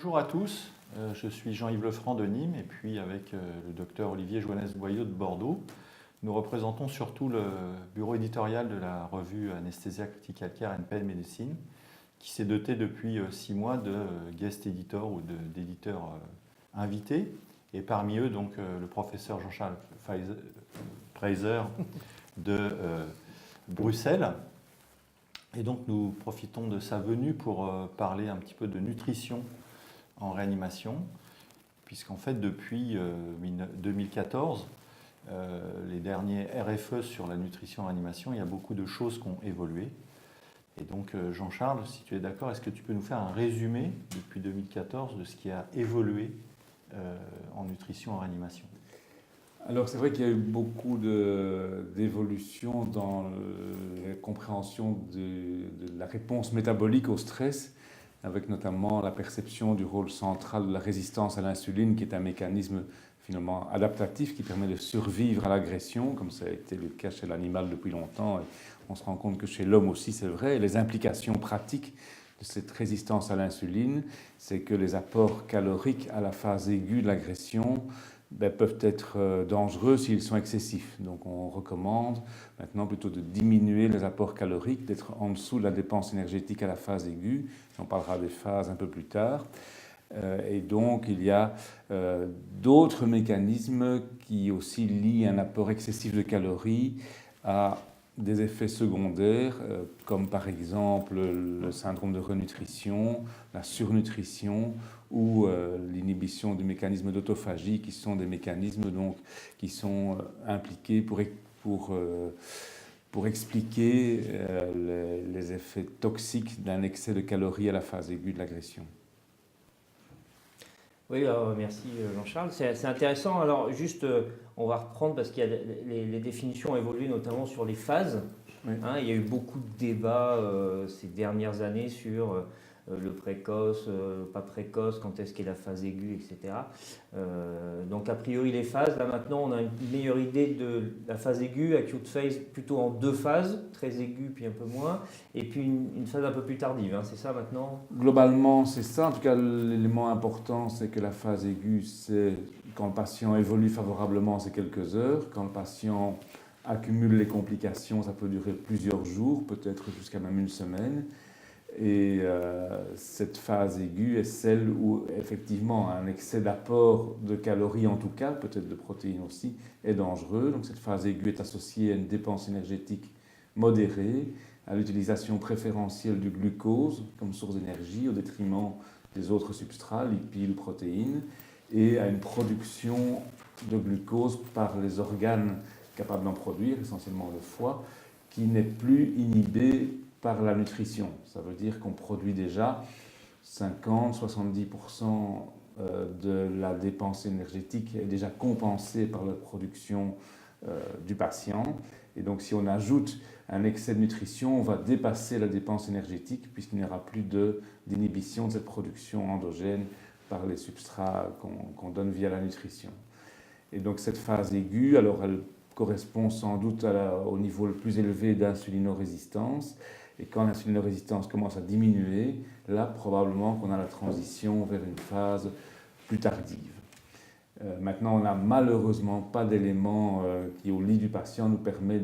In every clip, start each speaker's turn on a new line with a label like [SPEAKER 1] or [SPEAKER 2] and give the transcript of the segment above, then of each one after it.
[SPEAKER 1] Bonjour à tous, je suis Jean-Yves Lefranc de Nîmes et puis avec le docteur Olivier Joannès-Boyau de Bordeaux, nous représentons surtout le bureau éditorial de la revue Anesthésia Calcaire and Pain Medicine qui s'est doté depuis 6 mois de guest editors ou d'éditeurs invités et parmi eux donc le professeur Jean-Charles Fraser de Bruxelles. Et donc nous profitons de sa venue pour parler un petit peu de nutrition en réanimation, puisqu'en fait depuis 2014, les derniers RFE sur la nutrition en réanimation, il y a beaucoup de choses qui ont évolué. Et donc Jean-Charles, si tu es d'accord, est-ce que tu peux nous faire un résumé depuis 2014 de ce qui a évolué en nutrition en réanimation ?
[SPEAKER 2] Alors c'est vrai qu'il y a eu beaucoup d'évolutions dans la compréhension de la réponse métabolique au stress, avec notamment la perception du rôle central de la résistance à l'insuline, qui est un mécanisme finalement adaptatif qui permet de survivre à l'agression, comme ça a été le cas chez l'animal depuis longtemps. Et on se rend compte que chez l'homme aussi c'est vrai. Et les implications pratiques de cette résistance à l'insuline, c'est que les apports caloriques à la phase aiguë de l'agression peuvent être dangereux s'ils sont excessifs. Donc on recommande maintenant plutôt de diminuer les apports caloriques, d'être en dessous de la dépense énergétique à la phase aiguë. On parlera des phases un peu plus tard. Et donc il y a d'autres mécanismes qui aussi lient un apport excessif de calories à des effets secondaires, comme par exemple le syndrome de renutrition, la surnutrition ou l'inhibition du mécanisme d'autophagie, qui sont des mécanismes donc, qui sont impliqués pour expliquer les effets toxiques d'un excès de calories à la phase aiguë de l'agression.
[SPEAKER 3] Oui, merci Jean-Charles. C'est intéressant. Alors juste, on va reprendre parce qu'il y a les définitions ont évolué notamment sur les phases.
[SPEAKER 2] Oui.
[SPEAKER 3] Il y a eu beaucoup de débats ces dernières années sur le précoce, pas précoce, quand est-ce qu'est la phase aiguë, etc. Donc a priori les phases, là maintenant on a une meilleure idée de la phase aiguë, acute phase plutôt en 2 phases, très aiguë puis un peu moins, et puis une phase un peu plus tardive, hein, c'est ça maintenant ?
[SPEAKER 2] Globalement c'est ça, en tout cas l'élément important c'est que la phase aiguë c'est quand le patient évolue favorablement c'est quelques heures, quand le patient accumule les complications ça peut durer plusieurs jours, peut-être jusqu'à même une semaine. Et cette phase aiguë est celle où effectivement un excès d'apport de calories en tout cas, peut-être de protéines aussi, est dangereux. Donc cette phase aiguë est associée à une dépense énergétique modérée, à l'utilisation préférentielle du glucose comme source d'énergie au détriment des autres substrats, lipides ou protéines, et à une production de glucose par les organes capables d'en produire, essentiellement le foie, qui n'est plus inhibé par la nutrition. Ça veut dire qu'on produit déjà 50-70% de la dépense énergétique est déjà compensée par la production du patient. Et donc si on ajoute un excès de nutrition, on va dépasser la dépense énergétique puisqu'il n'y aura plus d'inhibition de cette production endogène par les substrats qu'on donne via la nutrition. Et donc cette phase aiguë, alors elle correspond sans doute au niveau le plus élevé d'insulinorésistance. Et quand l'insulinorésistance commence à diminuer, là, probablement qu'on a la transition vers une phase plus tardive. Maintenant, on n'a malheureusement pas d'éléments qui, au lit du patient, nous permet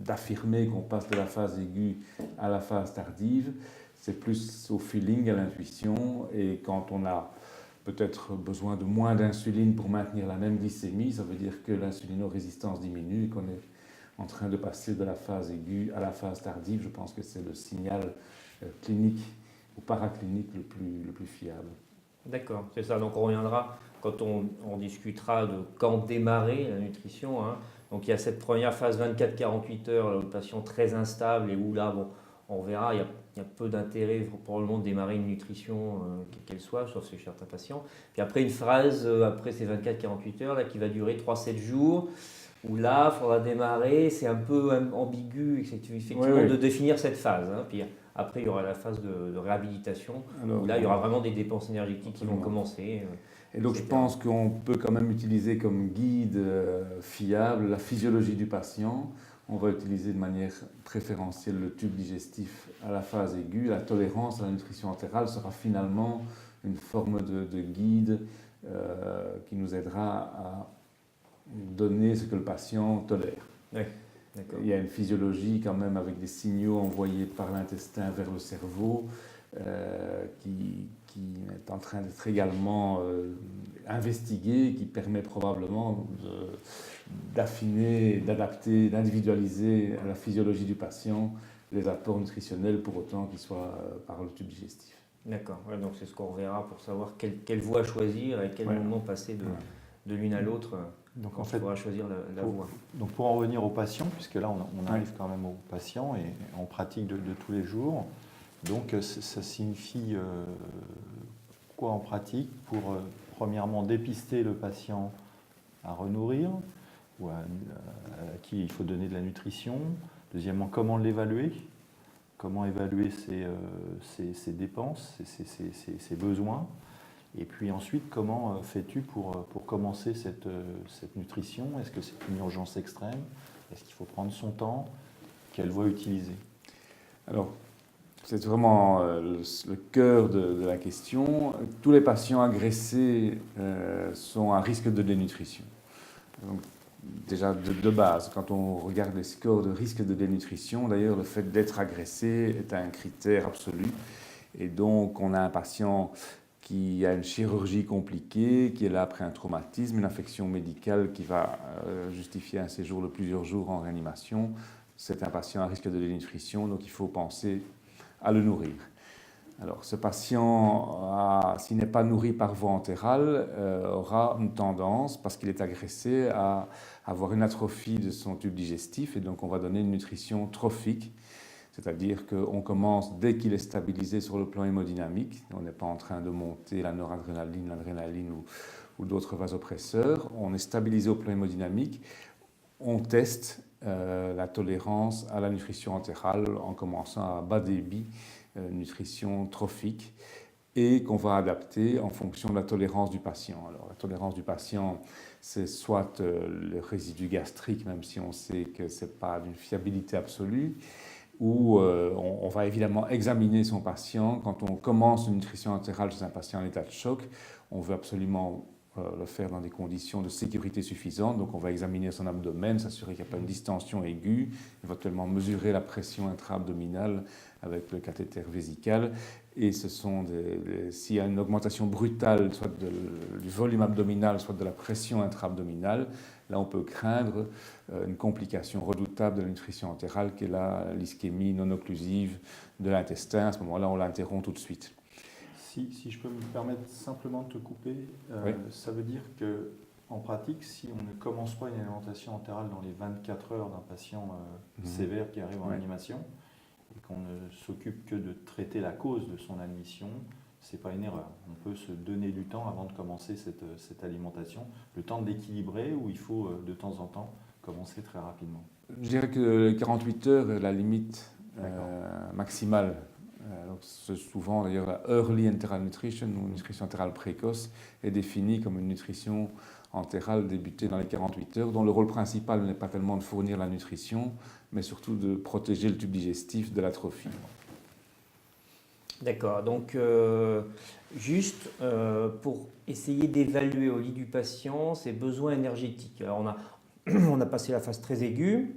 [SPEAKER 2] d'affirmer qu'on passe de la phase aiguë à la phase tardive. C'est plus au feeling, à l'intuition. Et quand on a peut-être besoin de moins d'insuline pour maintenir la même glycémie, ça veut dire que l'insulinorésistance diminue et qu'on est en train de passer de la phase aiguë à la phase tardive. Je pense que c'est le signal clinique ou paraclinique le plus fiable.
[SPEAKER 3] D'accord, c'est ça. Donc on reviendra quand on discutera de quand démarrer la nutrition. Hein. Donc il y a cette première phase 24-48 heures, là, où le patient est très instable et où là, bon, on verra, il y a peu d'intérêt probablement de démarrer une nutrition, quelle qu'elle soit, sauf chez certains patients. Puis après une phase, après ces 24-48 heures, là, qui va durer 3-7 jours, où là, il faudra démarrer, c'est un peu ambigu, effectivement,
[SPEAKER 2] Oui.
[SPEAKER 3] de définir cette phase. Hein. Puis après, il y aura la phase de réhabilitation, où là, il y aura vraiment des dépenses énergétiques qui vont commencer.
[SPEAKER 2] Et donc, je pense qu'on peut quand même utiliser comme guide fiable la physiologie du patient. On va utiliser de manière préférentielle le tube digestif à la phase aiguë. La tolérance à la nutrition entérale sera finalement une forme de guide qui nous aidera à donner ce que le patient tolère.
[SPEAKER 3] Oui, d'accord.
[SPEAKER 2] Il y a une physiologie quand même avec des signaux envoyés par l'intestin vers le cerveau qui est en train d'être également investiguée, qui permet probablement d'affiner, d'adapter, d'individualiser à la physiologie du patient les apports nutritionnels pour autant qu'ils soient par le tube digestif.
[SPEAKER 3] D'accord, ouais, donc c'est ce qu'on reverra pour savoir quelle voie choisir et quel moment passer de l'une à l'autre.
[SPEAKER 1] Donc
[SPEAKER 3] Quand
[SPEAKER 1] en fait,
[SPEAKER 3] il faudra choisir la voie.
[SPEAKER 1] donc pour en revenir aux patients, puisque là on arrive quand même aux patients et en pratique de tous les jours, donc ça signifie quoi en pratique pour premièrement dépister le patient à renourrir ou à qui il faut donner de la nutrition. Deuxièmement, comment l'évaluer, comment évaluer ses dépenses, ses besoins. Et puis ensuite, comment fais-tu pour commencer cette nutrition? Est-ce que c'est une urgence extrême? Est-ce qu'il faut prendre son temps? Quelle voie utiliser?
[SPEAKER 2] Alors, c'est vraiment le cœur de la question. Tous les patients agressés sont à risque de dénutrition. Donc, déjà de base, quand on regarde les scores de risque de dénutrition, d'ailleurs, le fait d'être agressé est un critère absolu. Et donc, on a un patient qui a une chirurgie compliquée, qui est là après un traumatisme, une affection médicale qui va justifier un séjour de plusieurs jours en réanimation. C'est un patient à risque de dénutrition, donc il faut penser à le nourrir. Alors, ce patient, s'il n'est pas nourri par voie entérale, aura une tendance, parce qu'il est agressé, à avoir une atrophie de son tube digestif, et donc on va donner une nutrition trophique, c'est-à-dire qu'on commence dès qu'il est stabilisé sur le plan hémodynamique, on n'est pas en train de monter la noradrénaline, l'adrénaline ou d'autres vasopresseurs, on est stabilisé au plan hémodynamique, on teste la tolérance à la nutrition entérale en commençant à bas débit, nutrition trophique, et qu'on va adapter en fonction de la tolérance du patient. Alors la tolérance du patient, c'est soit le résidu gastrique, même si on sait que ce n'est pas d'une fiabilité absolue, où on va évidemment examiner son patient. Quand on commence une nutrition entérale chez un patient en état de choc, on veut absolument le faire dans des conditions de sécurité suffisantes. Donc on va examiner son abdomen, s'assurer qu'il n'y a pas une distension aiguë, éventuellement mesurer la pression intra-abdominale avec le cathéter vésical. Et ce sont s'il y a une augmentation brutale, soit du volume abdominal, soit de la pression intra-abdominale, là on peut craindre une complication redoutable de la nutrition entérale qui est l'ischémie non occlusive de l'intestin. À ce moment-là, on l'interrompt tout de suite.
[SPEAKER 1] Si je peux me permettre simplement de te couper,
[SPEAKER 2] Oui.
[SPEAKER 1] ça veut dire qu'en pratique, si on ne commence pas une alimentation entérale dans les 24 heures d'un patient sévère qui arrive en réanimation, et qu'on ne s'occupe que de traiter la cause de son admission, ce n'est pas une erreur. On peut se donner du temps avant de commencer cette alimentation, le temps d'équilibrer ou il faut de temps en temps commencer très rapidement.
[SPEAKER 2] Je dirais que 48 heures est la limite maximale. Donc souvent, d'ailleurs, la Early Enteral Nutrition, ou nutrition entérale précoce, est définie comme une nutrition entérale débutée dans les 48 heures, dont le rôle principal n'est pas tellement de fournir la nutrition, mais surtout de protéger le tube digestif de l'atrophie.
[SPEAKER 3] D'accord, donc juste pour essayer d'évaluer au lit du patient ses besoins énergétiques. Alors on a passé la phase très aiguë,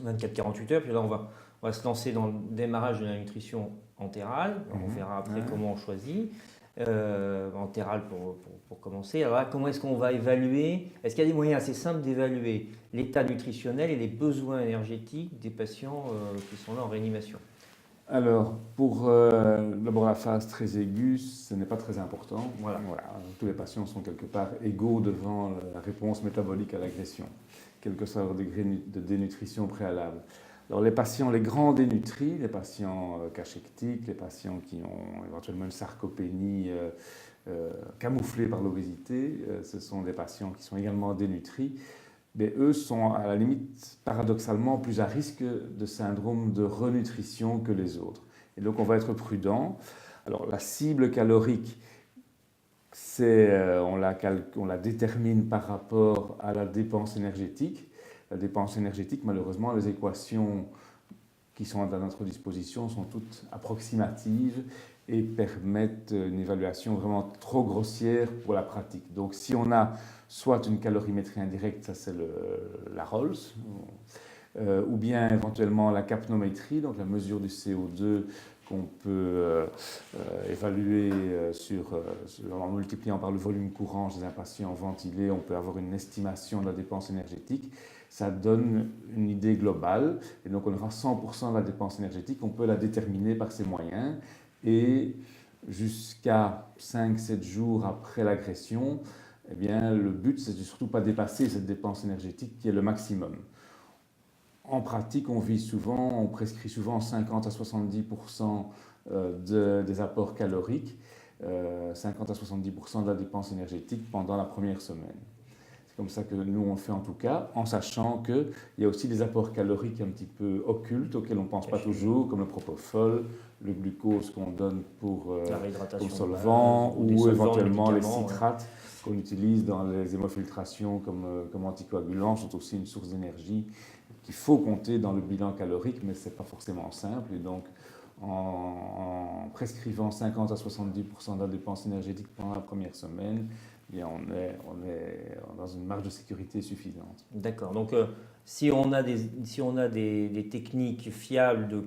[SPEAKER 3] 24-48 heures, puis là on va se lancer dans le démarrage de la nutrition entérale. On verra après comment on choisit. Entérale pour commencer. Alors là, comment est-ce qu'on va évaluer? Est-ce qu'il y a des moyens assez simples d'évaluer l'état nutritionnel et les besoins énergétiques des patients qui sont là en réanimation?
[SPEAKER 2] Alors, pour d'abord la phase très aiguë, ce n'est pas très important.
[SPEAKER 3] Voilà.
[SPEAKER 2] Tous les patients sont quelque part égaux devant la réponse métabolique à l'agression, quel que soit leur degré de dénutrition préalable. Alors les patients, les grands dénutris, les patients cachectiques, les patients qui ont éventuellement une sarcopénie camouflée par l'obésité, ce sont des patients qui sont également dénutris. Mais eux sont à la limite, paradoxalement, plus à risque de syndrome de renutrition que les autres. Et donc on va être prudent. Alors la cible calorique, on la détermine par rapport à la dépense énergétique. La dépense énergétique, malheureusement, les équations qui sont à notre disposition sont toutes approximatives et permettent une évaluation vraiment trop grossière pour la pratique. Donc si on a soit une calorimétrie indirecte, ça c'est la Rolls, ou bien éventuellement la capnométrie, donc la mesure du CO2 qu'on peut évaluer en multipliant par le volume courant chez un patient ventilé, on peut avoir une estimation de la dépense énergétique. Ça donne une idée globale, et donc on aura 100% de la dépense énergétique, on peut la déterminer par ces moyens, et jusqu'à 5-7 jours après l'agression, eh bien, le but, c'est de surtout pas dépasser cette dépense énergétique qui est le maximum. En pratique, on prescrit souvent 50 à 70% des apports caloriques, 50 à 70% de la dépense énergétique pendant la première semaine. C'est comme ça que nous on fait en tout cas, en sachant qu'il y a aussi des apports caloriques un petit peu occultes auxquels on ne pense pas toujours, comme le propofol, le glucose qu'on donne pour le solvant, ou éventuellement les citrates qu'on utilise dans les hémofiltrations comme anticoagulants, sont aussi une source d'énergie qu'il faut compter dans le bilan calorique, mais ce n'est pas forcément simple. Et donc, en prescrivant 50 à 70% de la dépense énergétique pendant la première semaine, bien, on est dans une marge de sécurité suffisante.
[SPEAKER 3] D'accord. Donc, si on a des techniques fiables de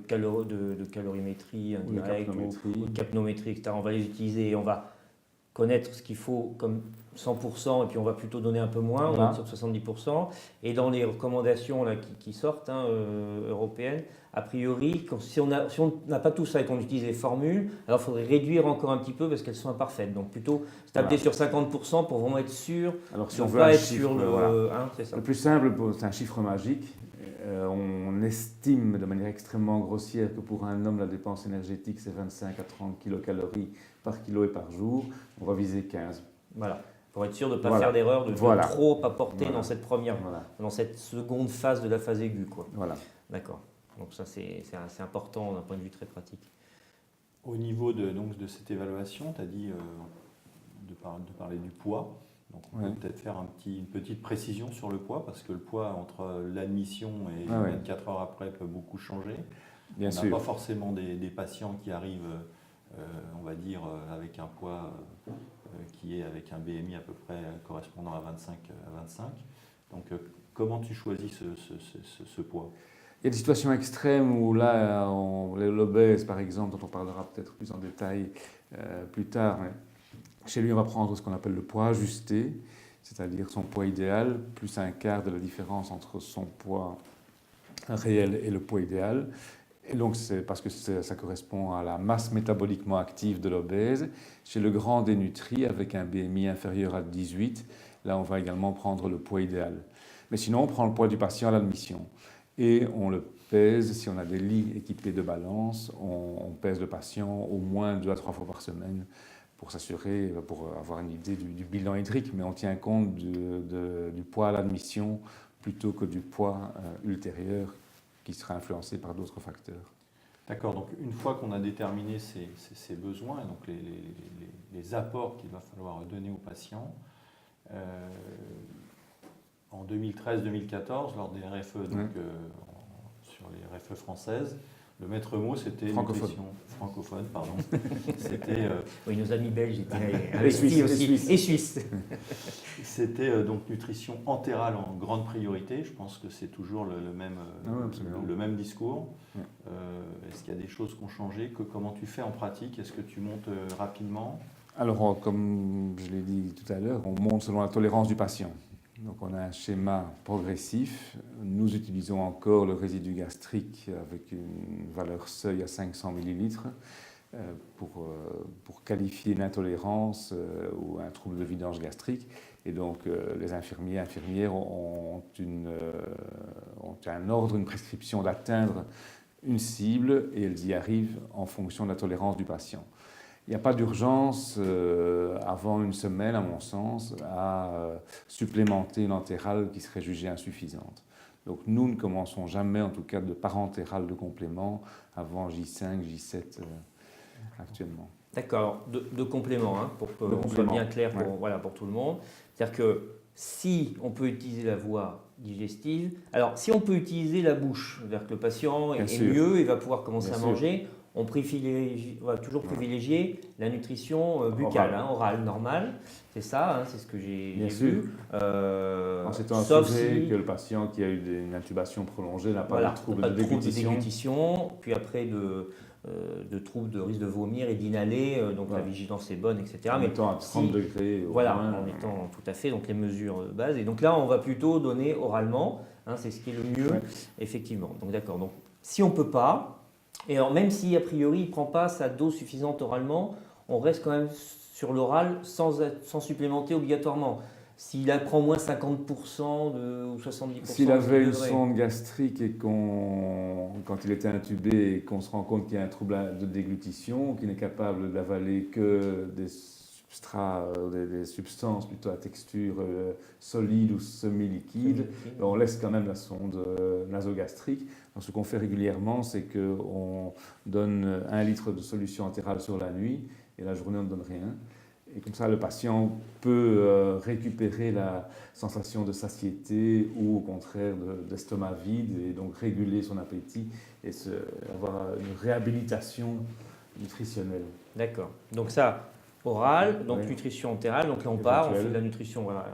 [SPEAKER 3] calorimétrie indirecte ou de capnométrie, etc., on va les utiliser et on va connaître ce qu'il faut comme 100%, et puis on va plutôt donner un peu moins, on va être sur 70%. Et dans les recommandations là, qui sortent européennes, a priori, si on n'a pas tout ça et qu'on utilise les formules, alors il faudrait réduire encore un petit peu parce qu'elles sont imparfaites. Donc plutôt se tabler sur 50% pour vraiment être sûr
[SPEAKER 2] alors, si
[SPEAKER 3] de
[SPEAKER 2] on
[SPEAKER 3] ne
[SPEAKER 2] veut
[SPEAKER 3] pas
[SPEAKER 2] un
[SPEAKER 3] être
[SPEAKER 2] chiffre,
[SPEAKER 3] sur le...
[SPEAKER 2] voilà.
[SPEAKER 3] c'est ça.
[SPEAKER 2] Le plus simple, c'est un chiffre magique. On estime de manière extrêmement grossière que pour un homme, la dépense énergétique, c'est 25 à 30 kilocalories par kilo et par jour. On va viser 15.
[SPEAKER 3] Voilà. Pour être sûr de ne pas faire d'erreur, de trop apporter dans cette dans cette seconde phase de la phase aiguë, quoi.
[SPEAKER 2] Voilà.
[SPEAKER 3] D'accord. Donc ça, c'est important d'un point de vue très pratique.
[SPEAKER 1] Au niveau de cette évaluation, tu as dit de parler du poids. Donc on peut peut-être faire une petite précision sur le poids, parce que le poids entre l'admission et 24 heures après peut beaucoup changer.
[SPEAKER 2] Bien sûr.
[SPEAKER 1] On n'a pas forcément des patients qui arrivent, on va dire, avec un poids qui est avec un BMI à peu près correspondant à 25. Donc comment tu choisis ce poids ?
[SPEAKER 2] Il y a des situations extrêmes où là, l'obèse par exemple, dont on parlera peut-être plus en détail plus tard, mais chez lui on va prendre ce qu'on appelle le poids ajusté, c'est-à-dire son poids idéal, plus un quart de la différence entre son poids réel et le poids idéal. Et donc c'est parce que ça correspond à la masse métaboliquement active de l'obèse. Chez le grand dénutri, avec un BMI inférieur à 18, là on va également prendre le poids idéal. Mais sinon on prend le poids du patient à l'admission. Et on le pèse, si on a des lits équipés de balance, on pèse le patient au moins 2 à 3 fois par semaine pour s'assurer, pour avoir une idée du bilan hydrique, mais on tient compte du poids à l'admission plutôt que du poids ultérieur qui sera influencé par d'autres facteurs.
[SPEAKER 1] D'accord, donc une fois qu'on a déterminé ces besoins, et donc les apports qu'il va falloir donner aux patients, en 2013-2014, lors des RFE, sur les RFE françaises, le maître mot c'était nutrition francophone, pardon. C'était
[SPEAKER 3] oui, nos amis belges étaient investis aussi, et suisses.
[SPEAKER 1] C'était donc nutrition entérale en grande priorité. Je pense que c'est toujours le même discours. Est-ce qu'il y a des choses qui ont changé? Comment tu fais en pratique? Est-ce que tu montes rapidement?
[SPEAKER 2] Alors, comme je l'ai dit tout à l'heure, on monte selon la tolérance du patient. Donc on a un schéma progressif. Nous utilisons encore le résidu gastrique avec une valeur seuil à 500 millilitres pour qualifier une intolérance ou un trouble de vidange gastrique. Et donc les infirmiers et infirmières ont un ordre, une prescription d'atteindre une cible et elles y arrivent en fonction de la tolérance du patient. Il n'y a pas d'urgence avant une semaine, à mon sens, à supplémenter une entérale qui serait jugée insuffisante. Donc nous ne commençons jamais, en tout cas, de parentérale de complément avant J5, J7 actuellement.
[SPEAKER 3] D'accord, de complément, pour que ce soit bien clair pour tout le monde. C'est-à-dire que si on peut utiliser la voie digestive, alors si on peut utiliser la bouche, c'est-à-dire que le patient est mieux et va pouvoir commencer à manger, on va toujours privilégier la nutrition buccale, orale, normale. C'est ça, c'est ce que j'ai vu.
[SPEAKER 2] En s'étant assuré que le patient qui a eu une intubation prolongée n'a pas de trouble de déglutition.
[SPEAKER 3] Puis après de troubles de risque de vomir et d'inhaler, donc la vigilance est bonne, etc.
[SPEAKER 2] En étant à 30 degrés.
[SPEAKER 3] En étant tout à fait, donc les mesures de base. Et donc là, on va plutôt donner oralement, c'est ce qui est le mieux, effectivement. Donc d'accord. Donc si on ne peut pas, et alors, même si a priori il ne prend pas sa dose suffisante oralement, on reste quand même sur l'oral sans supplémenter obligatoirement. S'il prend moins 50% ou 70%.
[SPEAKER 2] S'il avait une sonde gastrique et quand il était intubé et qu'on se rend compte qu'il y a un trouble de déglutition, qu'il n'est capable d'avaler que des substrats, des substances plutôt à texture solide ou semi-liquide, on laisse quand même la sonde nasogastrique. Donc, ce qu'on fait régulièrement, c'est qu'on donne 1 litre de solution entérale sur la nuit et la journée on ne donne rien. Et comme ça, le patient peut récupérer la sensation de satiété ou au contraire d'estomac vide et donc réguler son appétit et avoir une réhabilitation nutritionnelle.
[SPEAKER 3] D'accord. Donc ça, oral, donc nutrition entérale, donc là on part, on fait de la nutrition. Voilà.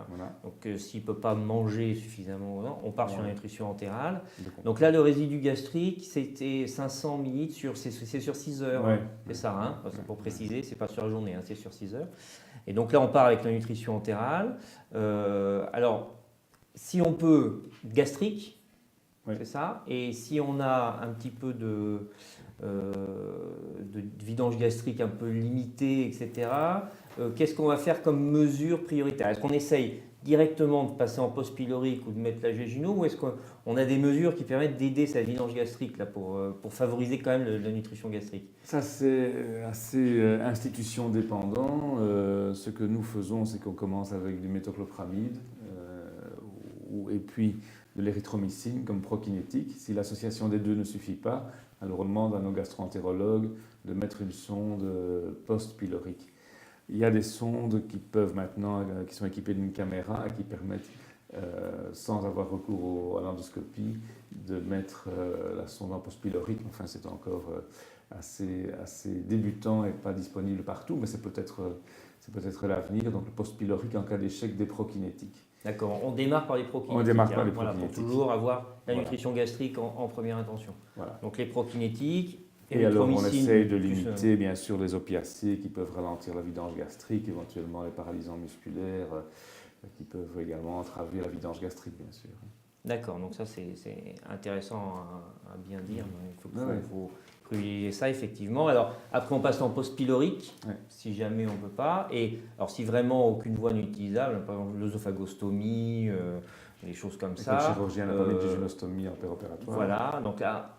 [SPEAKER 3] Donc s'il ne peut pas manger suffisamment, on part sur la nutrition entérale. Donc là, le résidu gastrique, c'était 500 ml c'est sur 6 heures. C'est ça, pour préciser, c'est pas sur la journée, c'est sur 6 heures. Et donc là, on part avec la nutrition entérale. Alors, si on peut, gastrique, c'est ça. Et si on a un petit peu de vidange gastrique un peu limitée, etc., qu'est-ce qu'on va faire comme mesure prioritaire? Est-ce qu'on essaye directement de passer en post pylorique ou de mettre la Géjuno, ou est-ce qu'on a des mesures qui permettent d'aider cette vidange gastrique là, pour favoriser quand même la nutrition gastrique?
[SPEAKER 2] Ça, c'est assez institution dépendant. Ce que nous faisons, c'est qu'on commence avec du méthoclopramide et puis de l'érythromycine comme prokinétique. Si l'association des deux ne suffit pas, alors on demande à nos gastro-entérologues de mettre une sonde post-pylorique. Il y a des sondes qui peuvent maintenant, qui sont équipées d'une caméra et qui permettent, sans avoir recours à l'endoscopie, de mettre la sonde en post-pylorique. Enfin, c'est encore assez débutant et pas disponible partout, mais c'est peut-être l'avenir. Donc le post-pylorique en cas d'échec des prokinétiques.
[SPEAKER 3] D'accord, on démarre par les prokinétiques.
[SPEAKER 2] On démarre par les prokinétiques.
[SPEAKER 3] Pour toujours avoir la nutrition gastrique en première intention.
[SPEAKER 2] Voilà.
[SPEAKER 3] Donc les prokinétiques.
[SPEAKER 2] Et alors on essaye de limiter bien sûr les opiacés qui peuvent ralentir la vidange gastrique, éventuellement les paralysants musculaires qui peuvent également entraver la vidange gastrique bien sûr.
[SPEAKER 3] D'accord, donc ça c'est intéressant à bien dire. Il faut privilégier ça effectivement. Alors après on passe en post pylorique si jamais on ne peut pas. Et alors si vraiment aucune voie n'est utilisable, par exemple l'œsophagostomie, des choses comme ça.
[SPEAKER 2] Le chirurgien n'a pas mis de jéjunostomie en péropératoire.
[SPEAKER 3] Voilà, donc là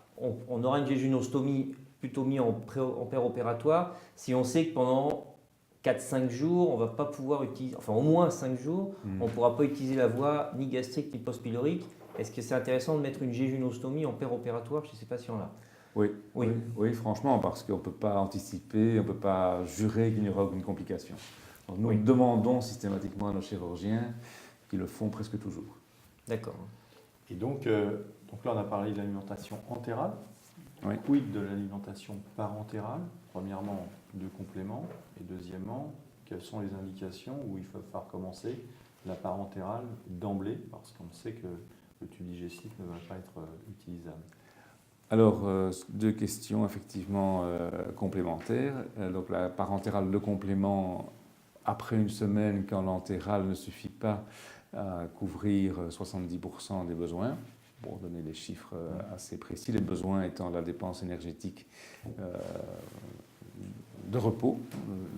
[SPEAKER 3] on aura une jéjunostomie plutôt mis en péropératoire si on sait que pendant 4-5 jours, on ne va pas pouvoir utiliser, enfin au moins 5 jours, on ne pourra pas utiliser la voie ni gastrique ni post-pylorique. Est-ce que c'est intéressant de mettre une jéjunostomie en péropératoire chez ces patients-là?
[SPEAKER 2] Oui, franchement, parce qu'on ne peut pas anticiper, on ne peut pas jurer qu'il n'y aura aucune complication. Donc, nous demandons systématiquement à nos chirurgiens qui le font presque toujours.
[SPEAKER 3] D'accord.
[SPEAKER 1] Et donc là, on a parlé de l'alimentation entérale. Quid de l'alimentation parentérale? Premièrement, 2 compléments. Et deuxièmement, quelles sont les indications où il va falloir commencer la parentérale d'emblée, parce qu'on sait que le tube digestif ne va pas être utilisable.
[SPEAKER 2] Alors, 2 questions effectivement complémentaires. Donc la parentérale de complément, après une semaine, quand l'entérale ne suffit pas à couvrir 70% des besoins, pour donner des chiffres assez précis, les besoins étant la dépense énergétique de repos.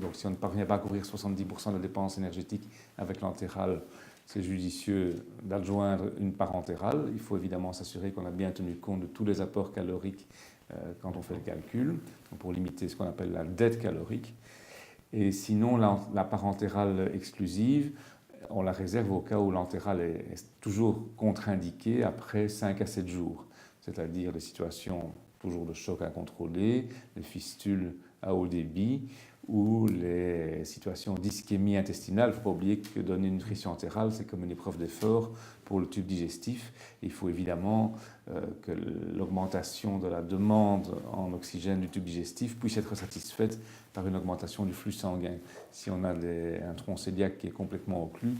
[SPEAKER 2] Donc si on ne parvient pas à couvrir 70% de la dépense énergétique avec l'entérale, c'est judicieux d'adjoindre une parentérale. Il faut évidemment s'assurer qu'on a bien tenu compte de tous les apports caloriques quand on fait le calcul, pour limiter ce qu'on appelle la dette calorique. Et sinon, la parentérale exclusive, on la réserve au cas où l'entérale est toujours contre-indiquée après 5 à 7 jours, c'est-à-dire des situations toujours de choc incontrôlé, de fistules à haut débit, ou les situations d'ischémie intestinale. Il ne faut pas oublier que donner une nutrition entérale, c'est comme une épreuve d'effort pour le tube digestif. Il faut évidemment que l'augmentation de la demande en oxygène du tube digestif puisse être satisfaite par une augmentation du flux sanguin. Si on a un tronc cœliaque qui est complètement occlus,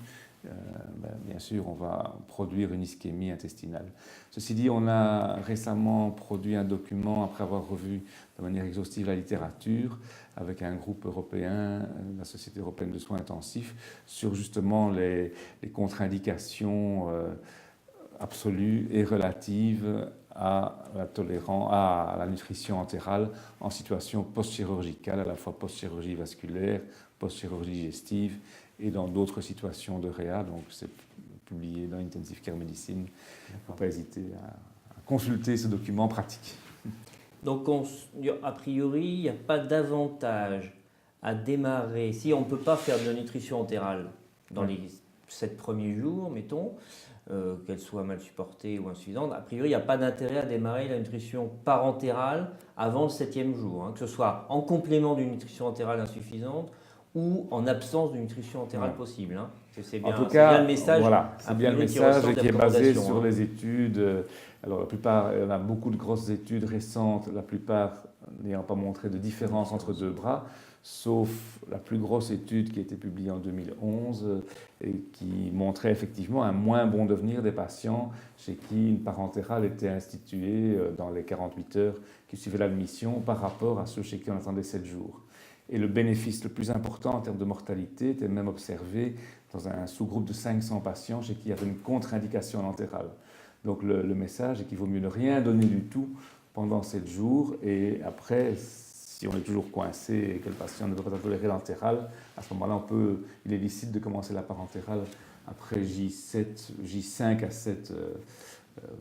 [SPEAKER 2] bien sûr, on va produire une ischémie intestinale. Ceci dit, on a récemment produit un document, après avoir revu de manière exhaustive la littérature, avec un groupe européen, la Société européenne de soins intensifs, sur justement les contre-indications absolues et relatives à la nutrition entérale en situation post-chirurgicale, à la fois post-chirurgie vasculaire, post-chirurgie digestive, et dans d'autres situations de réa. Donc, c'est publié dans Intensive Care Medicine. Il ne faut pas hésiter à consulter ce document pratique.
[SPEAKER 3] Donc, a priori, il n'y a pas d'avantage à démarrer. Si on ne peut pas faire de la nutrition entérale dans les 7 premiers jours, mettons, qu'elle soit mal supportée ou insuffisante, a priori, il n'y a pas d'intérêt à démarrer la nutrition parentérale avant le 7e jour, que ce soit en complément d'une nutrition entérale insuffisante ou en absence de nutrition entérale possible. C'est bien,
[SPEAKER 2] en tout cas,
[SPEAKER 3] bien le message,
[SPEAKER 2] voilà, c'est bien le message qui est basé sur
[SPEAKER 3] les
[SPEAKER 2] les études. Alors la plupart, il y en a beaucoup de grosses études récentes, la plupart n'ayant pas montré de différence entre 2 bras, sauf la plus grosse étude qui a été publiée en 2011 et qui montrait effectivement un moins bon devenir des patients chez qui une parentérale était instituée dans les 48 heures qui suivaient l'admission par rapport à ceux chez qui on attendait 7 jours. Et le bénéfice le plus important en termes de mortalité était même observé dans un sous-groupe de 500 patients chez qui il y avait une contre-indication entérale. Donc le message est qu'il vaut mieux ne rien donner du tout pendant 7 jours et après, si on est toujours coincé et que le patient ne peut pas tolérer l'entérale, à ce moment-là, il est licite de commencer la parentérale après J5 à 7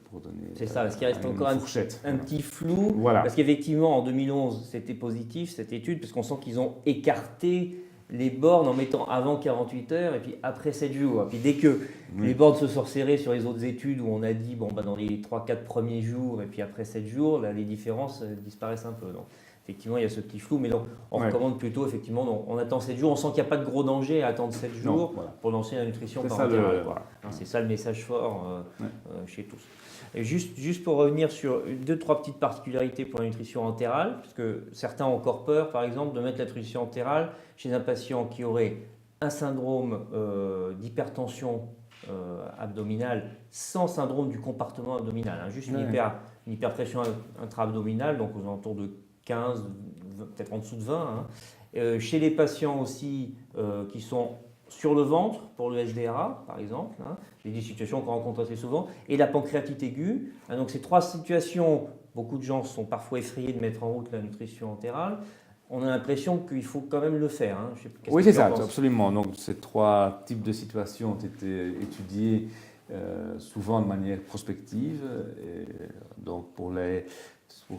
[SPEAKER 2] pour donner.
[SPEAKER 3] C'est ça, parce qu'il reste encore un petit flou.
[SPEAKER 2] Voilà.
[SPEAKER 3] Parce qu'effectivement, en 2011, c'était positif cette étude, parce qu'on sent qu'ils ont écarté les bornes en mettant avant 48 heures et puis après 7 jours. Et puis dès que les bornes se sont resserrées sur les autres études où on a dit dans les 3-4 premiers jours et puis après 7 jours, là, les différences disparaissent un peu. Donc, effectivement, il y a ce petit flou, mais donc, on recommande plutôt, effectivement, on attend 7 jours, on sent qu'il n'y a pas de gros danger à attendre 7 jours pour lancer la nutrition parentérale. C'est ça le message fort chez tous. Et juste pour revenir sur 2-3 petites particularités pour la nutrition entérale, parce que certains ont encore peur, par exemple, de mettre la nutrition entérale chez un patient qui aurait un syndrome d'hypertension abdominale sans syndrome du compartiment abdominal, juste une hyperpression intra-abdominale, donc aux alentours de 15, peut-être en dessous de 20. Chez les patients aussi qui sont sur le ventre, pour le SDRA par exemple, c'est des situations qu'on rencontre assez souvent, et la pancréatite aiguë. Donc ces 3 situations, beaucoup de gens sont parfois effrayés de mettre en route la nutrition entérale. On a l'impression qu'il faut quand même le faire.
[SPEAKER 2] Oui, c'est ça, absolument. Donc ces 3 types de situations ont été étudiées souvent de manière prospective. Et donc pour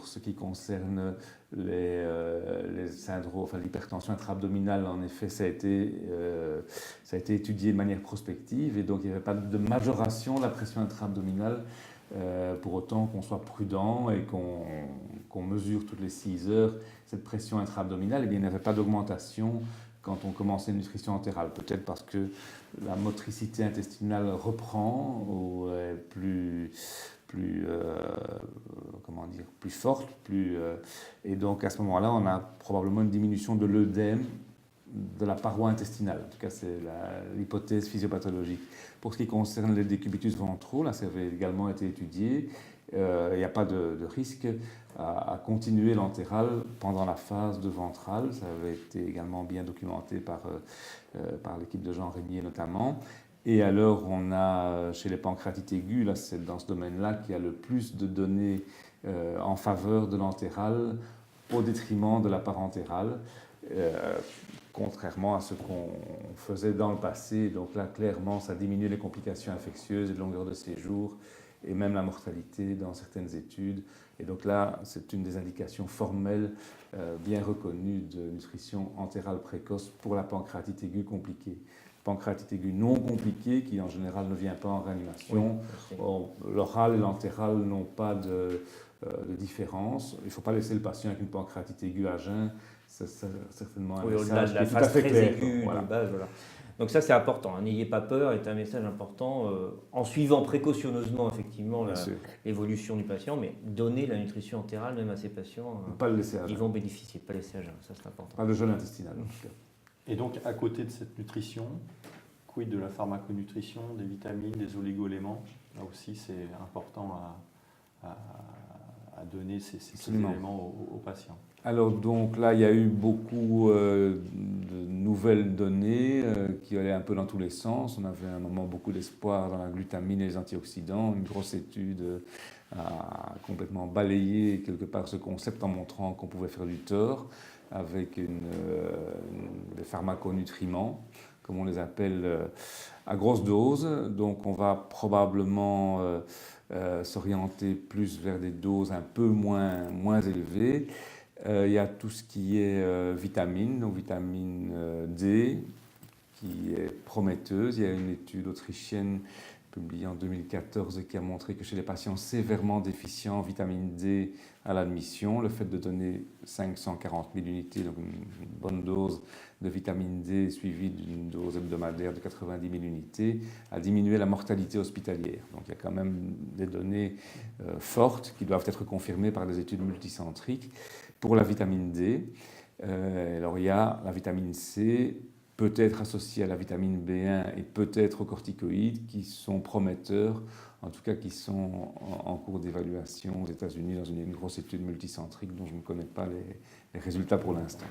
[SPEAKER 2] ce qui concerne les syndromes, l'hypertension intra-abdominale, en effet, ça a été étudié de manière prospective et donc il n'y avait pas de majoration de la pression intra-abdominale pour autant qu'on soit prudent et qu'on mesure toutes les 6 heures cette pression intra-abdominale. Et bien, il n'y avait pas d'augmentation quand on commençait une nutrition entérale, peut-être parce que la motricité intestinale reprend ou est plus forte, et donc à ce moment-là, on a probablement une diminution de l'œdème de la paroi intestinale. En tout cas, c'est l'hypothèse physiopathologique. Pour ce qui concerne les décubitus ventraux, là, ça avait également été étudié. Il n'y a pas de risque à continuer l'entérale pendant la phase de ventrale. Ça avait été également bien documenté par l'équipe de Jean Régnier notamment. Et alors, on a chez les pancréatites aiguës, là, c'est dans ce domaine-là qu'il y a le plus de données en faveur de l'entérale au détriment de la parentérale, contrairement à ce qu'on faisait dans le passé. Donc là, clairement, ça diminue les complications infectieuses et longueur de séjour et même la mortalité dans certaines études. Et donc là, c'est une des indications formelles bien reconnues de nutrition entérale précoce pour la pancréatite aiguë compliquée. Pancréatite aiguë non compliquée, qui en général ne vient pas en réanimation. L'oral et l'entéral n'ont pas de différence. Il ne faut pas laisser le patient avec une pancréatite aiguë à jeun c'est certainement un
[SPEAKER 3] Oui, au-delà
[SPEAKER 2] message
[SPEAKER 3] de
[SPEAKER 2] qui
[SPEAKER 3] la
[SPEAKER 2] est tout à
[SPEAKER 3] phase
[SPEAKER 2] fait
[SPEAKER 3] très
[SPEAKER 2] clair.
[SPEAKER 3] aiguë
[SPEAKER 2] Voilà.
[SPEAKER 3] de base. Voilà. Donc ça, c'est important. Hein. N'ayez pas peur, est un message important. En suivant précautionneusement, effectivement,
[SPEAKER 2] Bien sûr.
[SPEAKER 3] l'évolution du patient, mais donner la nutrition entérale même à ces patients.
[SPEAKER 2] Ne pas le laisser à
[SPEAKER 3] Ils
[SPEAKER 2] jeun.
[SPEAKER 3] vont bénéficier, pas laisser à jeun. Ça, c'est important.
[SPEAKER 2] Pas de gel intestinal, en tout cas.
[SPEAKER 1] Et donc, à côté de cette nutrition, quid de la pharmaconutrition, des vitamines, des oligo-éléments? Là aussi, c'est important à donner ces
[SPEAKER 2] Absolument.
[SPEAKER 1] éléments aux patients.
[SPEAKER 2] Alors donc là, il y a eu beaucoup de nouvelles données qui allaient un peu dans tous les sens. On avait à un moment beaucoup d'espoir dans la glutamine et les antioxydants. Une grosse étude a complètement balayé quelque part ce concept en montrant qu'on pouvait faire du tort avec des pharmaconutriments, comme on les appelle, à grosse dose. Donc on va probablement s'orienter plus vers des doses un peu moins élevées. Il y a tout ce qui est vitamine, donc vitamine D, qui est prometteuse. Il y a une étude autrichienne publiée en 2014 qui a montré que chez les patients sévèrement déficients en vitamine D à l'admission, le fait de donner 540 000 unités, donc une bonne dose de vitamine D suivie d'une dose hebdomadaire de 90 000 unités, a diminué la mortalité hospitalière. Donc il y a quand même des données fortes qui doivent être confirmées par des études multicentriques. Pour la vitamine D, alors il y a la vitamine C, peut-être associée à la vitamine B1 et peut-être aux corticoïdes qui sont prometteurs, en tout cas qui sont en cours d'évaluation aux États-Unis dans une grosse étude multicentrique dont je ne connais pas les résultats pour l'instant.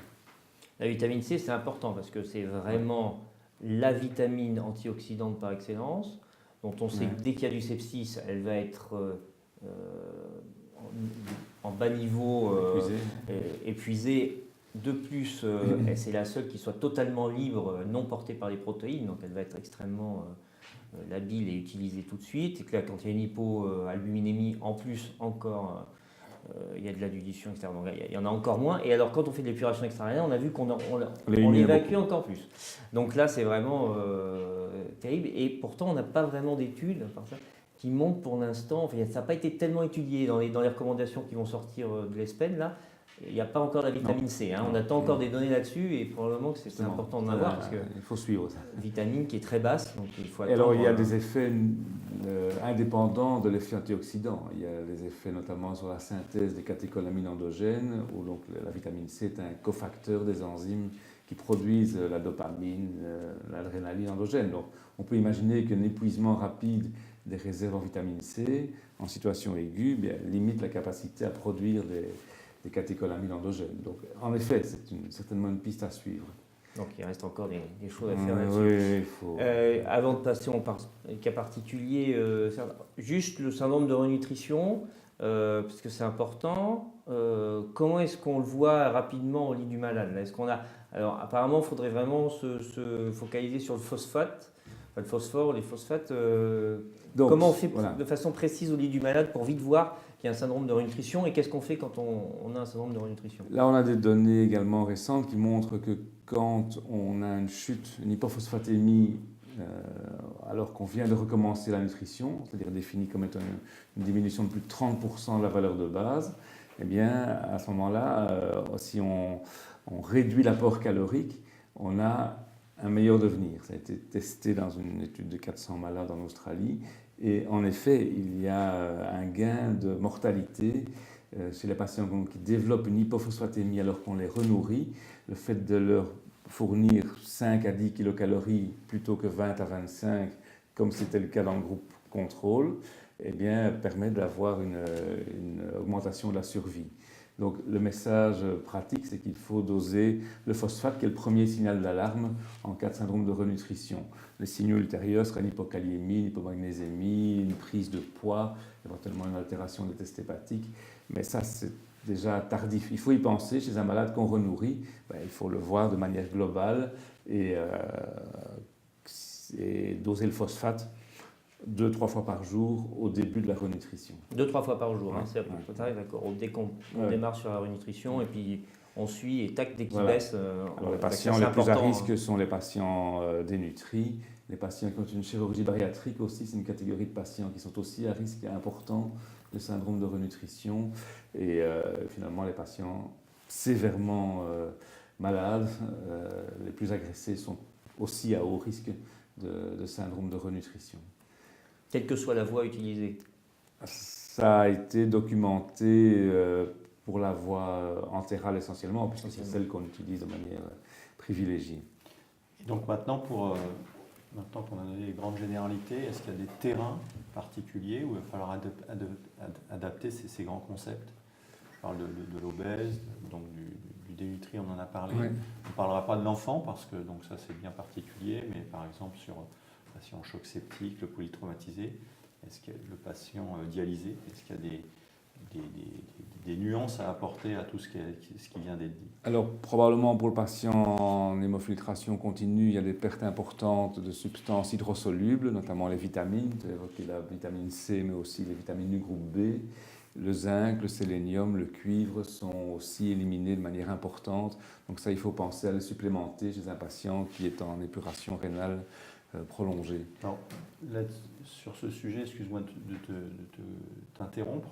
[SPEAKER 3] La vitamine C, c'est important parce que c'est vraiment la vitamine antioxydante par excellence, dont on sait que dès qu'il y a du sepsis, elle va être en bas niveau, épuisée. De plus, c'est la seule qui soit totalement libre, non portée par les protéines, donc elle va être extrêmement labile et utilisée tout de suite. Et que là, quand il y a une hypoalbuminémie, en plus encore, il y a de l'adduction, etc. Donc il y en a encore moins. Et alors, quand on fait de l'épuration extra-rénale, on a vu qu'on l'évacue encore plus. Donc là, c'est vraiment terrible. Et pourtant, on n'a pas vraiment d'études qui montrent pour l'instant, enfin, ça n'a pas été tellement étudié dans les recommandations qui vont sortir de l'ESPEN, là. Il n'y a pas encore la vitamine C. Hein. On attend encore des données là-dessus et probablement que c'est important d'en avoir parce que
[SPEAKER 2] il faut suivre ça.
[SPEAKER 3] Vitamine qui est très basse, donc il faut attendre.
[SPEAKER 2] Et alors il y a des effets indépendants de l'effet antioxydant. Il y a des effets notamment sur la synthèse des catécholamines endogènes, où donc la vitamine C est un cofacteur des enzymes qui produisent la dopamine, l'adrénaline endogène. Donc on peut imaginer qu'un épuisement rapide des réserves en vitamine C en situation aiguë limite la capacité à produire des catécholamines endogènes. Donc, en effet, c'est certainement une piste à suivre.
[SPEAKER 3] Donc, il reste encore des choses à faire là-dessus.
[SPEAKER 2] Oui, il faut...
[SPEAKER 3] avant de passer au cas particulier, juste le syndrome de renutrition, parce que c'est important. Comment est-ce qu'on le voit rapidement au lit du malade là? Est-ce qu'on a... Alors, apparemment, il faudrait vraiment se focaliser sur le phosphate, le phosphore, les phosphates. Donc, comment on fait de façon précise au lit du malade pour vite voir qu'il y a un syndrome de renutrition et qu'est-ce qu'on fait quand on a un syndrome de renutrition?
[SPEAKER 2] Là, on a des données également récentes qui montrent que quand on a une chute, une hypophosphatémie, alors qu'on vient de recommencer la nutrition, c'est-à-dire définie comme étant une diminution de plus de 30% de la valeur de base, eh bien, à ce moment-là, si on réduit l'apport calorique, on a un meilleur devenir. Ça a été testé dans une étude de 400 malades en Australie. Et en effet, il y a un gain de mortalité chez les patients qui développent une hypophosphatémie alors qu'on les renourrit. Le fait de leur fournir 5 à 10 kilocalories plutôt que 20 à 25, comme c'était le cas dans le groupe contrôle, eh bien, permet d'avoir une augmentation de la survie. Donc le message pratique, c'est qu'il faut doser le phosphate, qui est le premier signal d'alarme en cas de syndrome de renutrition. Les signaux ultérieurs seraient une hypokaliémie, une hypomagnésémie, une prise de poids, éventuellement une altération des tests hépatiques. Mais ça, c'est déjà tardif. Il faut y penser chez un malade qu'on renourrit. Il faut le voir de manière globale et doser le phosphate 2-3 fois par jour au début de la renutrition.
[SPEAKER 3] 2-3 fois par jour, c'est d'accord. Dès qu'on démarre sur la renutrition et puis on suit et tac, dès qu'il baisse.
[SPEAKER 2] Alors les patients les plus à risque sont les patients dénutris, les patients qui ont une chirurgie bariatrique aussi, c'est une catégorie de patients qui sont aussi à risque important de syndrome de renutrition et finalement les patients sévèrement malades. Les plus agressés sont aussi à haut risque de syndrome de renutrition.
[SPEAKER 3] Quelle que soit la voie utilisée.
[SPEAKER 2] Ça a été documenté pour la voie entérale essentiellement, puisque c'est celle qu'on utilise de manière privilégiée.
[SPEAKER 1] Et donc maintenant, maintenant qu'on a donné les grandes généralités, est-ce qu'il y a des terrains particuliers où il va falloir adapter ces grands concepts? Je parle de l'obèse, donc du dénutri, on en a parlé.
[SPEAKER 2] Oui.
[SPEAKER 1] On ne parlera pas de l'enfant parce que donc ça c'est bien particulier, mais par exemple sur le patient en choc septique, le polytraumatisé, est-ce qu'il y a le patient dialysé, est-ce qu'il y a des nuances à apporter à tout ce qui vient d'être dit?
[SPEAKER 2] Alors, probablement pour le patient en hémofiltration continue, il y a des pertes importantes de substances hydrosolubles, notamment les vitamines. Tu as évoqué la vitamine C, mais aussi les vitamines du groupe B. Le zinc, le sélénium, le cuivre sont aussi éliminés de manière importante. Donc ça, il faut penser à les supplémenter chez un patient qui est en épuration rénale prolongée.
[SPEAKER 1] Alors, là, sur ce sujet, excuse-moi de t'interrompre.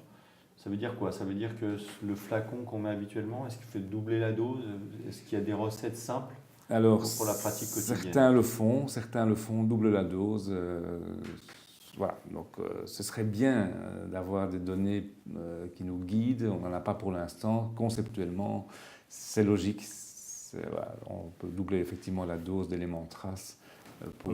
[SPEAKER 1] Ça veut dire quoi? Ça veut dire que le flacon qu'on met habituellement, est-ce qu'il fait doubler la dose? Est-ce qu'il y a des recettes simples
[SPEAKER 2] Alors,
[SPEAKER 1] pour la pratique quotidienne?
[SPEAKER 2] certains le font, double la dose. Voilà, donc ce serait bien d'avoir des données qui nous guident. On n'en a pas pour l'instant. Conceptuellement, c'est logique. Voilà, on peut doubler effectivement la dose d'éléments traces.
[SPEAKER 3] On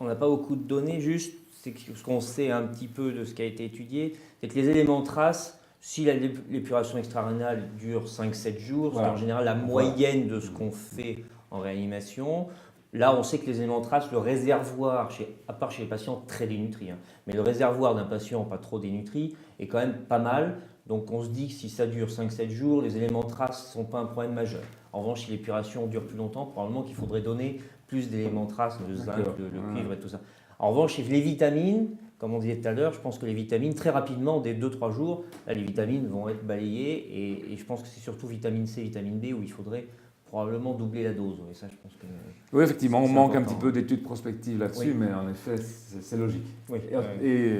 [SPEAKER 3] n'a pas beaucoup de données, juste ce qu'on sait un petit peu de ce qui a été étudié, c'est que les éléments traces, si l'épuration extra-rénale dure 5-7 jours,
[SPEAKER 2] voilà.
[SPEAKER 3] C'est en général la moyenne de ce qu'on fait en réanimation. Là, on sait que les éléments traces, le réservoir, à part chez les patients très dénutris, mais le réservoir d'un patient pas trop dénutri est quand même pas mal. Donc on se dit que si ça dure 5-7 jours, les éléments traces ne sont pas un problème majeur. En revanche, si l'épuration dure plus longtemps, probablement qu'il faudrait donner plus d'éléments traces, de zinc, de cuivre et tout ça. En revanche, les vitamines, comme on disait tout à l'heure, je pense que les vitamines, très rapidement, dès 2-3 jours, là, les vitamines vont être balayées. Et je pense que c'est surtout vitamine C, vitamine B où il faudrait probablement doubler la dose. Et ça, je pense que
[SPEAKER 2] oui, effectivement, on manque
[SPEAKER 3] important.
[SPEAKER 2] un petit peu d'études prospectives là-dessus,
[SPEAKER 3] Oui.
[SPEAKER 2] mais en effet, c'est logique.
[SPEAKER 3] Oui.
[SPEAKER 2] Et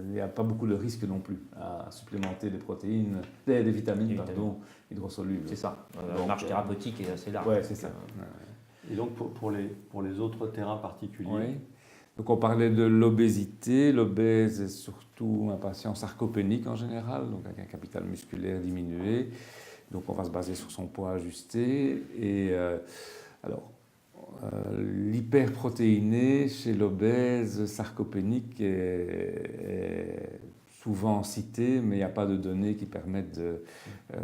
[SPEAKER 2] il n'y a pas beaucoup de risque non plus à supplémenter des protéines, des vitamines, hydrosolubles.
[SPEAKER 3] C'est ça. La
[SPEAKER 2] Donc,
[SPEAKER 3] marge thérapeutique est assez large.
[SPEAKER 2] Oui, c'est ça.
[SPEAKER 1] Et donc pour les autres terrains particuliers,
[SPEAKER 2] Oui. Donc on parlait de l'obésité. L'obèse est surtout un patient sarcopénique en général, donc avec un capital musculaire diminué. Donc on va se baser sur son poids ajusté. Et l'hyperprotéiné chez l'obèse sarcopénique est souvent cité, mais il n'y a pas de données qui permettent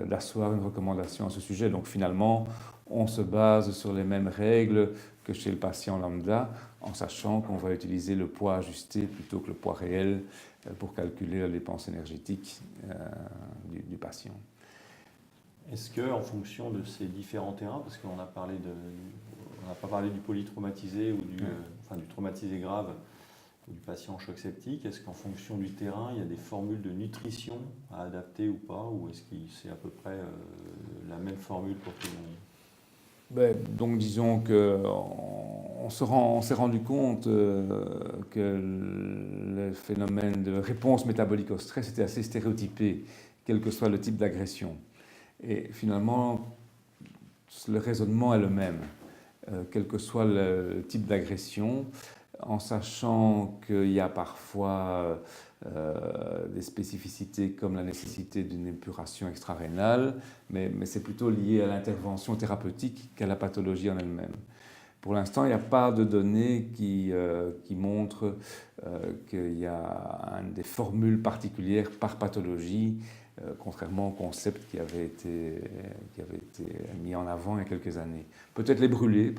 [SPEAKER 2] d'asseoir une recommandation à ce sujet. Donc finalement, on se base sur les mêmes règles que chez le patient lambda, en sachant qu'on va utiliser le poids ajusté plutôt que le poids réel pour calculer la dépense énergétique du patient.
[SPEAKER 1] Est-ce qu'en fonction de ces différents terrains, parce qu'on n'a pas parlé du polytraumatisé ou du traumatisé grave ou du patient en choc septique, est-ce qu'en fonction du terrain, il y a des formules de nutrition à adapter ou pas, ou est-ce que c'est à peu près la même formule pour tout le monde?
[SPEAKER 2] Donc disons qu'on s'est rendu compte que le phénomène de réponse métabolique au stress était assez stéréotypé, quel que soit le type d'agression. Et finalement, le raisonnement est le même, quel que soit le type d'agression, en sachant qu'il y a parfois des spécificités comme la nécessité d'une épuration extra-rénale, mais c'est plutôt lié à l'intervention thérapeutique qu'à la pathologie en elle-même. Pour l'instant, il n'y a pas de données qui montrent qu'il y a des formules particulières par pathologie, contrairement au concept qui avait été mis en avant il y a quelques années. Peut-être les brûlés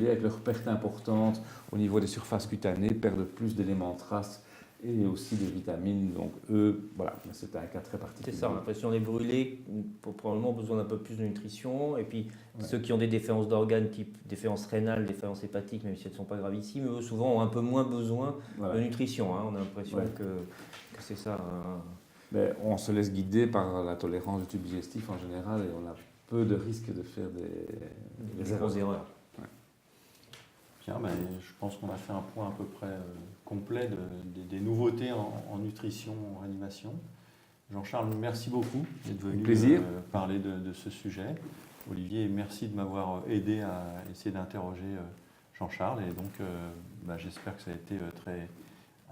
[SPEAKER 2] avec leur perte importante au niveau des surfaces cutanées, perdent plus d'éléments traces et aussi des vitamines. Donc eux, voilà, c'est un cas très particulier.
[SPEAKER 3] C'est ça, l'impression des brûlés ont probablement besoin d'un peu plus de nutrition. Et puis ceux qui ont des défaillances d'organes, type défaillance rénale, défaillance hépatique, même si elles ne sont pas gravissimes, eux souvent ont un peu moins besoin de nutrition. On a l'impression que c'est ça.
[SPEAKER 2] Mais on se laisse guider par la tolérance du tube digestif en général et on a peu de risques de faire des
[SPEAKER 3] grosses erreurs.
[SPEAKER 1] Bien, je pense qu'on a fait un point à peu près complet des nouveautés en nutrition, en réanimation. Jean-Charles, merci beaucoup d'être venu
[SPEAKER 2] plaisir.
[SPEAKER 1] parler de ce sujet. Olivier, merci de m'avoir aidé à essayer d'interroger Jean-Charles. Et donc, j'espère que ça a été très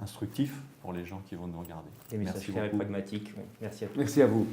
[SPEAKER 1] instructif pour les gens qui vont nous regarder.
[SPEAKER 3] Des messages clairs et pragmatiques. Merci à tous.
[SPEAKER 2] Merci à vous.